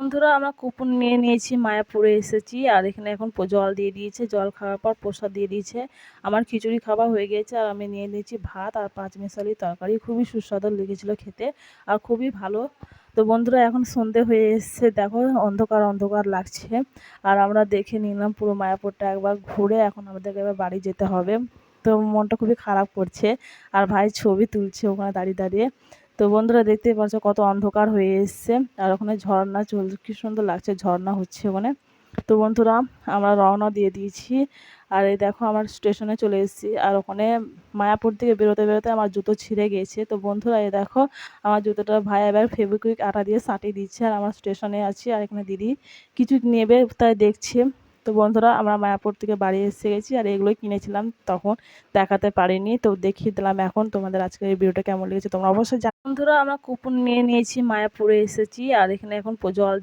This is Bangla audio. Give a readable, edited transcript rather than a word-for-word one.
বন্ধুরা আমরা কুপন নিয়ে নিয়েছি, মায়াপুরে এসেছি। আর এখানে এখন জল দিয়ে দিয়েছে, জল খাওয়ার পর প্রসাদ দিয়ে দিয়েছে। আমার খিচুড়ি খাওয়া হয়ে গিয়েছে আর আমি নিয়ে নিয়েছি ভাত আর পাঁচমিশালি তরকারি। খুবই সুস্বাদু লেগেছিল খেতে আর খুবই ভালো। তো বন্ধুরা এখন সন্ধে হয়ে এসছে, দেখো অন্ধকার অন্ধকার লাগছে। আর আমরা দেখে নিলাম পুরো মায়াপুরটা একবার ঘুরে, এখন আমাদেরকে এবার বাড়ি যেতে হবে। তো মনটা খুবই খারাপ করছে। আর ভাই ছবি তুলছে ওখানে দাঁড়িয়ে দাঁড়িয়ে। তো বন্ধুরা দেখতেই পাচ্ছ কত অন্ধকার হয়ে এসছে। আর ওখানে ঝর্ণা চলছে, কি সুন্দর লাগছে, ঝর্ণা হচ্ছে ওখানে। তো বন্ধুরা আমরা রওনা দিয়ে দিয়েছি। আর এই দেখো আমার স্টেশনে চলে এসেছি। আর ওখানে মায়াপুর থেকে বেরোতে বেরোতে আমার জুতো ছিঁড়ে গিয়েছে। তো বন্ধুরা এই দেখো আমার জুতোটা ভাই এবার ফেভিকুইক আঠা দিয়ে সাটিয়ে দিচ্ছে। আর আমার স্টেশনে আছি, আর এখানে দিদি কিছু নেবে তাই দেখছে। তো বন্ধুরা আমরা মায়াপুর থেকে বাড়ি এসে গেছি। আর এগুলোই কিনেছিলাম, তখন দেখাতে পারিনি, তো দেখিয়ে দিলাম এখন তোমাদের। আজকের এই ভিডিওটা কেমন লেগেছে তোমরা অবশ্যই বন্ধুরা আমরা কুপন নিয়ে নিয়েছি, মায়াপুরে এসেছি। আর এখানে এখন জল